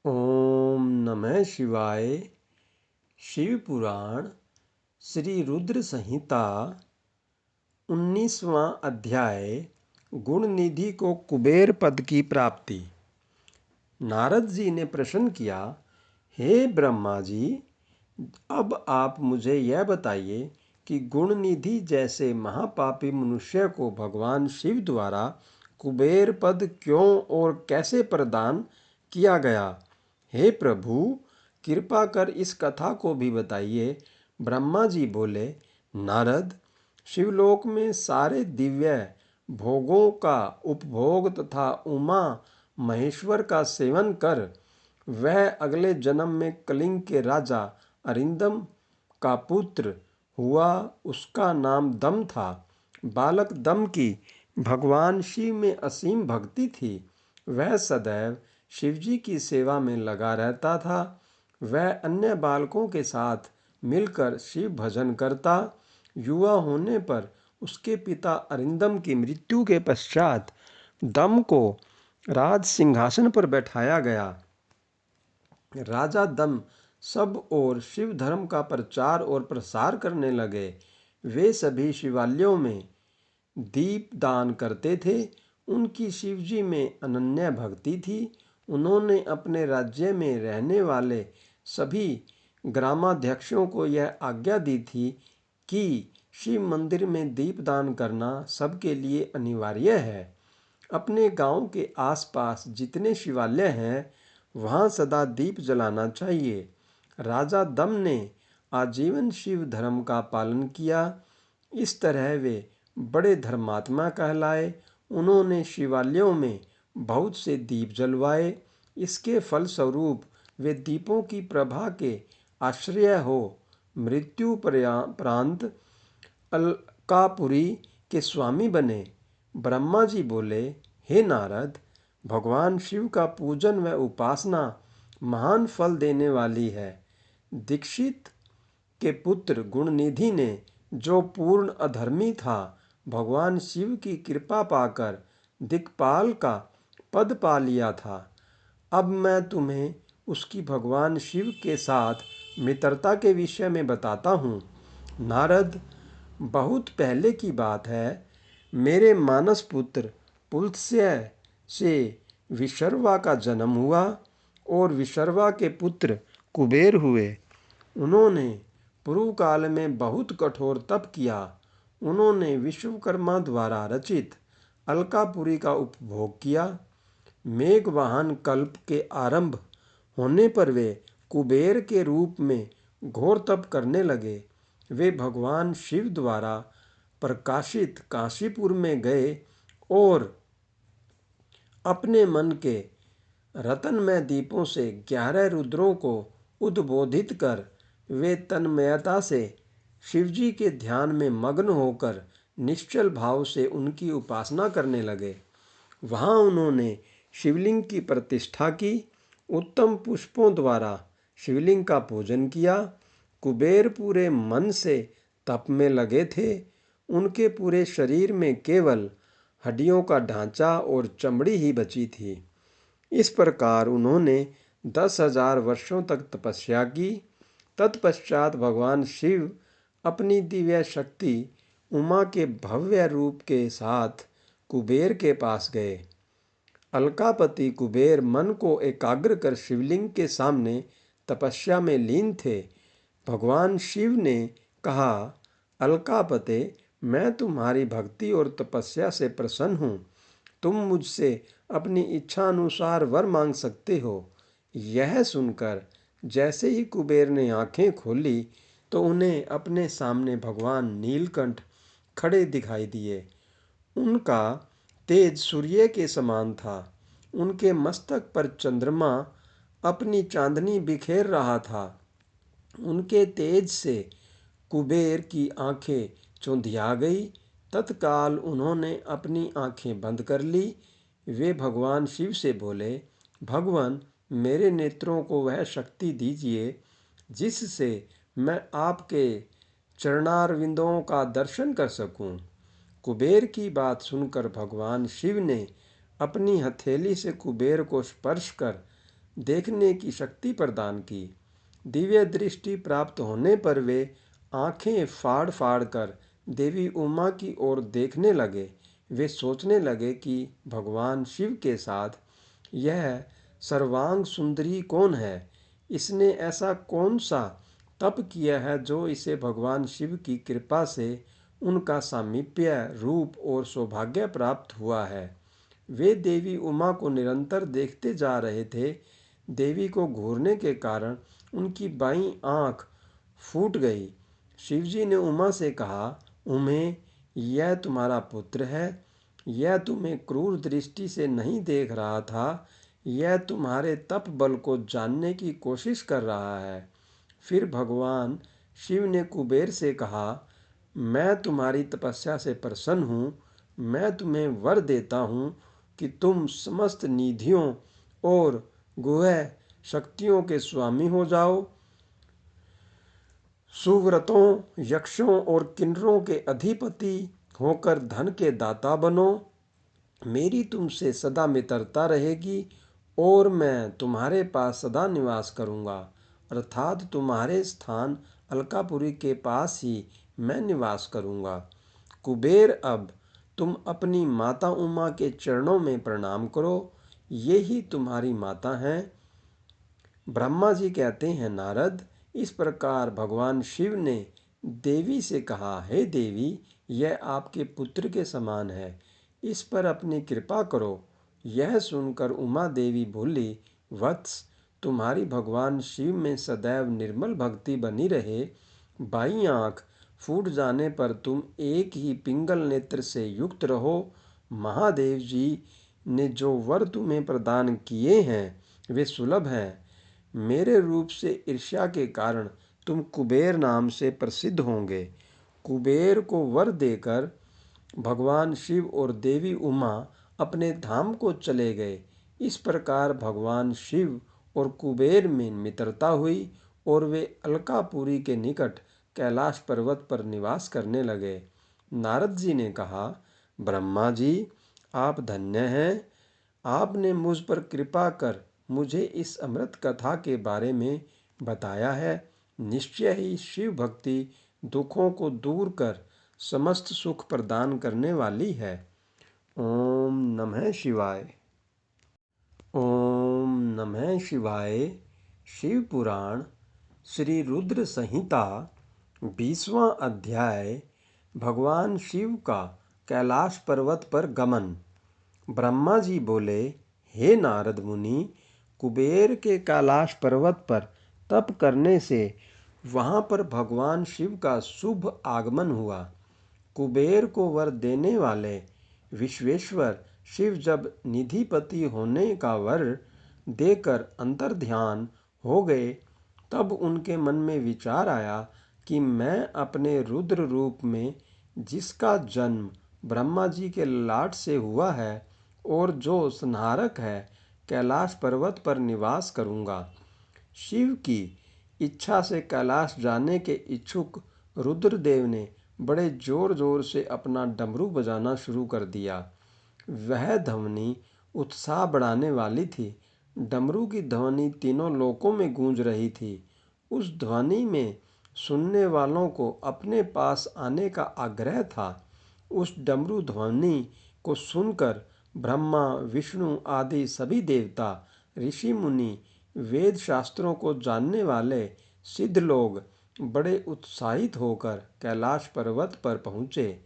ओम नमः शिवाय। शिव पुराण श्री रुद्र संहिता 19वां अध्याय। गुण निधि को कुबेर पद की प्राप्ति। नारद जी ने प्रश्न किया, हे ब्रह्मा जी, अब आप मुझे यह बताइए कि गुण निधि जैसे महापापी मनुष्य को भगवान शिव द्वारा कुबेर पद क्यों और कैसे प्रदान किया गया। हे प्रभु, कृपा कर इस कथा को भी बताइए। ब्रह्मा जी बोले, नारद, शिवलोक में सारे दिव्य भोगों का उपभोग तथा उमा महेश्वर का सेवन कर वह अगले जन्म में कलिंग के राजा अरिंदम का पुत्र हुआ। उसका नाम दम था। बालक दम की भगवान शिव में असीम भक्ति थी। वह सदैव शिवजी की सेवा में लगा रहता था। वह अन्य बालकों के साथ मिलकर शिव भजन करता। युवा होने पर उसके पिता अरिंदम की मृत्यु के पश्चात दम को राज सिंहासन पर बैठाया गया। राजा दम सब ओर शिव धर्म का प्रचार और प्रसार करने लगे। वे सभी शिवालयों में दीप दान करते थे। उनकी शिवजी में अनन्य भक्ति थी। उन्होंने अपने राज्य में रहने वाले सभी ग्रामाध्यक्षों को यह आज्ञा दी थी कि शिव मंदिर में दीपदान करना सबके लिए अनिवार्य है। अपने गांव के आसपास जितने शिवालय हैं वहां सदा दीप जलाना चाहिए। राजा दम ने आजीवन शिव धर्म का पालन किया। इस तरह वे बड़े धर्मात्मा कहलाए। उन्होंने शिवालयों में बहुत से दीप जलवाए। इसके फलस्वरूप वे दीपों की प्रभा के आश्रय हो मृत्यु प्रांत अलकापुरी के स्वामी बने। ब्रह्मा जी बोले, हे नारद, भगवान शिव का पूजन व उपासना महान फल देने वाली है। दीक्षित के पुत्र गुणनिधि ने, जो पूर्ण अधर्मी था, भगवान शिव की कृपा पाकर दिक्पाल का पद पा लिया था। अब मैं तुम्हें उसकी भगवान शिव के साथ मित्रता के विषय में बताता हूँ। नारद, बहुत पहले की बात है। मेरे मानस पुत्र पुलत्स्य से विशर्वा का जन्म हुआ और विशर्वा के पुत्र कुबेर हुए। उन्होंने पूर्व काल में बहुत कठोर तप किया। उन्होंने विश्वकर्मा द्वारा रचित अलकापुरी का उपभोग किया। मेघवाहन कल्प के आरंभ होने पर वे कुबेर के रूप में घोर तप करने लगे। वे भगवान शिव द्वारा प्रकाशित काशीपुर में गए और अपने मन के रतनमय दीपों से 11 रुद्रों को उद्बोधित कर वे तन्मयता से शिवजी के ध्यान में मग्न होकर निश्चल भाव से उनकी उपासना करने लगे। वहां उन्होंने शिवलिंग की प्रतिष्ठा की। उत्तम पुष्पों द्वारा शिवलिंग का पूजन किया। कुबेर पूरे मन से तप में लगे थे। उनके पूरे शरीर में केवल हड्डियों का ढांचा और चमड़ी ही बची थी। इस प्रकार उन्होंने 10,000 वर्षों तक तपस्या की। तत्पश्चात भगवान शिव अपनी दिव्य शक्ति उमा के भव्य रूप के साथ कुबेर के पास गए। अलकापति कुबेर मन को एकाग्र कर शिवलिंग के सामने तपस्या में लीन थे। भगवान शिव ने कहा, अलकापते, मैं तुम्हारी भक्ति और तपस्या से प्रसन्न हूँ। तुम मुझसे अपनी इच्छा अनुसार वर मांग सकते हो। यह सुनकर जैसे ही कुबेर ने आंखें खोली तो उन्हें अपने सामने भगवान नीलकंठ खड़े दिखाई दिए। उनका तेज सूर्य के समान था। उनके मस्तक पर चंद्रमा अपनी चांदनी बिखेर रहा था। उनके तेज से कुबेर की आंखें चौंधिया गई। तत्काल उन्होंने अपनी आंखें बंद कर ली। वे भगवान शिव से बोले, भगवान, मेरे नेत्रों को वह शक्ति दीजिए जिससे मैं आपके चरणारविंदों का दर्शन कर सकूं। कुबेर की बात सुनकर भगवान शिव ने अपनी हथेली से कुबेर को स्पर्श कर देखने की शक्ति प्रदान की। दिव्य दृष्टि प्राप्त होने पर वे आंखें फाड़ फाड़ कर देवी उमा की ओर देखने लगे। वे सोचने लगे कि भगवान शिव के साथ यह सर्वांग सुंदरी कौन है। इसने ऐसा कौन सा तप किया है जो इसे भगवान शिव की कृपा से उनका सामीप्य रूप और सौभाग्य प्राप्त हुआ है। वे देवी उमा को निरंतर देखते जा रहे थे। देवी को घूरने के कारण उनकी बाईं आंख फूट गई। शिवजी ने उमा से कहा, उमे, यह तुम्हारा पुत्र है। यह तुम्हें क्रूर दृष्टि से नहीं देख रहा था। यह तुम्हारे तप बल को जानने की कोशिश कर रहा है। फिर भगवान शिव ने कुबेर से कहा, मैं तुम्हारी तपस्या से प्रसन्न हूँ। मैं तुम्हें वर देता हूँ कि तुम समस्त निधियों और गुह्य शक्तियों के स्वामी हो जाओ। सुव्रतों, यक्षों और किन्नरों के अधिपति होकर धन के दाता बनो। मेरी तुमसे सदा मित्रता रहेगी और मैं तुम्हारे पास सदा निवास करूंगा। अर्थात तुम्हारे स्थान अलकापुरी के पास ही मैं निवास करूंगा। कुबेर, अब तुम अपनी माता उमा के चरणों में प्रणाम करो। ये ही तुम्हारी माता हैं। ब्रह्मा जी कहते हैं, नारद, इस प्रकार भगवान शिव ने देवी से कहा, हे देवी, यह आपके पुत्र के समान है। इस पर अपनी कृपा करो। यह सुनकर उमा देवी बोली, वत्स, तुम्हारी भगवान शिव में सदैव निर्मल भक्ति बनी रहे। बाईं आंख फूट जाने पर तुम एक ही पिंगल नेत्र से युक्त रहो। महादेव जी ने जो वर तुम्हें प्रदान किए हैं वे सुलभ हैं। मेरे रूप से ईर्ष्या के कारण तुम कुबेर नाम से प्रसिद्ध होंगे। कुबेर को वर देकर भगवान शिव और देवी उमा अपने धाम को चले गए। इस प्रकार भगवान शिव और कुबेर में मित्रता हुई और वे अलकापुरी के निकट कैलाश पर्वत पर निवास करने लगे। नारद जी ने कहा, ब्रह्मा जी, आप धन्य हैं। आपने मुझ पर कृपा कर मुझे इस अमृत कथा के बारे में बताया है। निश्चय ही शिव भक्ति दुखों को दूर कर समस्त सुख प्रदान करने वाली है। ओम नमः शिवाय। ओम नमः शिवाय। शिव पुराण श्री रुद्र संहिता 20वां अध्याय। भगवान शिव का कैलाश पर्वत पर गमन। ब्रह्मा जी बोले, हे नारद मुनि, कुबेर के कैलाश पर्वत पर तप करने से वहाँ पर भगवान शिव का शुभ आगमन हुआ। कुबेर को वर देने वाले विश्वेश्वर शिव जब निधिपति होने का वर देकर अंतर्ध्यान हो गए, तब उनके मन में विचार आया कि मैं अपने रुद्र रूप में, जिसका जन्म ब्रह्मा जी के लाट से हुआ है और जो संहारक है, कैलाश पर्वत पर निवास करूंगा। शिव की इच्छा से कैलाश जाने के इच्छुक रुद्रदेव ने बड़े जोर जोर से अपना डमरू बजाना शुरू कर दिया। वह ध्वनि उत्साह बढ़ाने वाली थी। डमरू की ध्वनि तीनों लोकों में गूंज रही थी। उस ध्वनि में सुनने वालों को अपने पास आने का आग्रह था। उस डमरू ध्वनि को सुनकर ब्रह्मा, विष्णु आदि सभी देवता, ऋषि मुनि, वेद शास्त्रों को जानने वाले सिद्ध लोग बड़े उत्साहित होकर कैलाश पर्वत पर पहुँचे।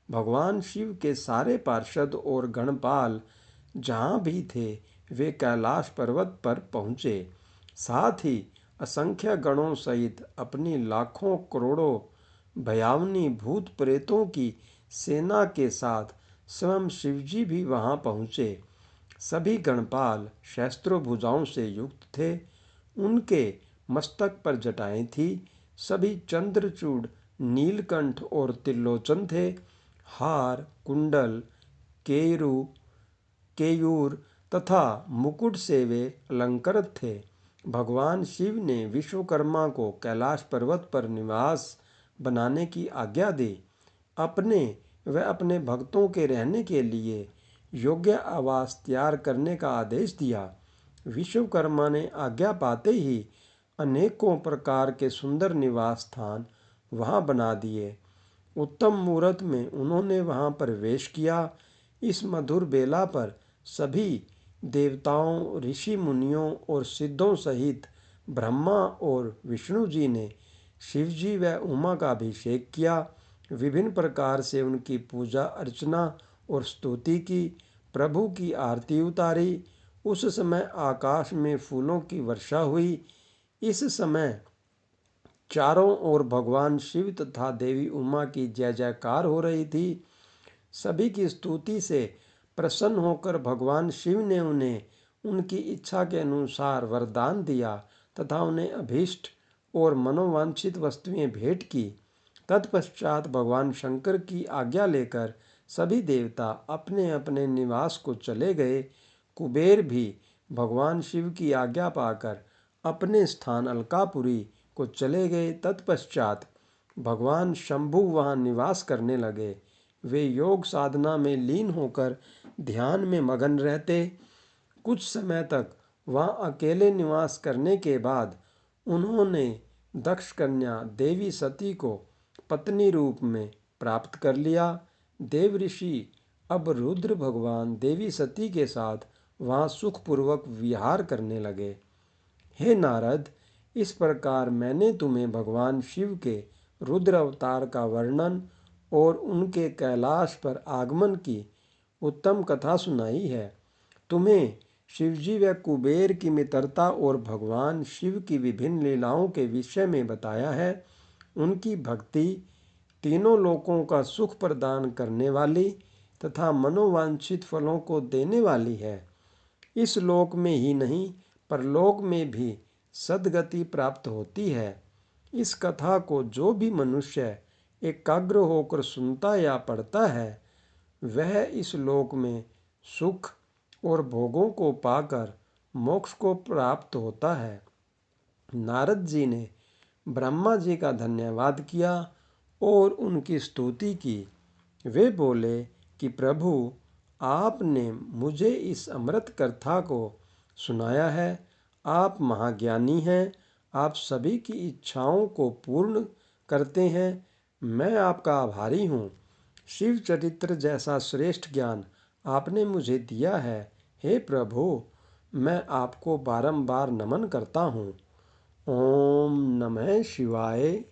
भगवान शिव के सारे पार्षद और गणपाल जहाँ भी थे, वे कैलाश पर्वत पर पहुँचे। साथ ही असंख्य गणों सहित अपनी लाखों करोड़ों भयावनी भूत प्रेतों की सेना के साथ स्वयं शिवजी भी वहां पहुंचे। सभी गणपाल शस्त्रों भुजाओं से युक्त थे। उनके मस्तक पर जटाएं थी। सभी चंद्रचूड़, नीलकंठ और त्रिलोचन थे। हार, कुंडल, केरू, केयूर तथा मुकुट से वे अलंकृत थे। भगवान शिव ने विश्वकर्मा को कैलाश पर्वत पर निवास बनाने की आज्ञा दी। अपने व अपने भक्तों के रहने के लिए योग्य आवास तैयार करने का आदेश दिया। विश्वकर्मा ने आज्ञा पाते ही अनेकों प्रकार के सुंदर निवास स्थान वहाँ बना दिए। उत्तम मुहूर्त में उन्होंने वहाँ प्रवेश किया। इस मधुर बेला पर सभी देवताओं, ऋषि मुनियों और सिद्धों सहित ब्रह्मा और विष्णु जी ने शिवजी व उमा का अभिषेक किया। विभिन्न प्रकार से उनकी पूजा अर्चना और स्तुति की, प्रभु की आरती उतारी। उस समय आकाश में फूलों की वर्षा हुई। इस समय चारों ओर भगवान शिव तथा देवी उमा की जय जयकार हो रही थी। सभी की स्तुति से प्रसन्न होकर भगवान शिव ने उन्हें उनकी इच्छा के अनुसार वरदान दिया तथा उन्हें अभीष्ट और मनोवांछित वस्तुएं भेंट की। तत्पश्चात भगवान शंकर की आज्ञा लेकर सभी देवता अपने अपने निवास को चले गए। कुबेर भी भगवान शिव की आज्ञा पाकर अपने स्थान अलकापुरी को चले गए। तत्पश्चात भगवान शंभु वहाँ निवास करने लगे। वे योग साधना में लीन होकर ध्यान में मगन रहते। कुछ समय तक वहाँ अकेले निवास करने के बाद उन्होंने दक्ष कन्या देवी सती को पत्नी रूप में प्राप्त कर लिया। देव ऋषि अब रुद्र भगवान देवी सती के साथ वहाँ सुखपूर्वक विहार करने लगे। हे नारद, इस प्रकार मैंने तुम्हें भगवान शिव के रुद्र अवतार का वर्णन और उनके कैलाश पर आगमन की उत्तम कथा सुनाई है। तुम्हें शिवजी व कुबेर की मित्रता और भगवान शिव की विभिन्न लीलाओं के विषय में बताया है। उनकी भक्ति तीनों लोकों का सुख प्रदान करने वाली तथा मनोवांछित फलों को देने वाली है। इस लोक में ही नहीं परलोक में भी सद्गति प्राप्त होती है। इस कथा को जो भी मनुष्य एकाग्र होकर सुनता या पढ़ता है वह इस लोक में सुख और भोगों को पाकर मोक्ष को प्राप्त होता है। नारद जी ने ब्रह्मा जी का धन्यवाद किया और उनकी स्तुति की। वे बोले कि प्रभु, आपने मुझे इस अमृत कथा को सुनाया है। आप महाज्ञानी हैं। आप सभी की इच्छाओं को पूर्ण करते हैं। मैं आपका आभारी हूँ। शिव चरित्र जैसा श्रेष्ठ ज्ञान आपने मुझे दिया है। हे प्रभु, मैं आपको बारंबार नमन करता हूँ। ओम नमः शिवाय।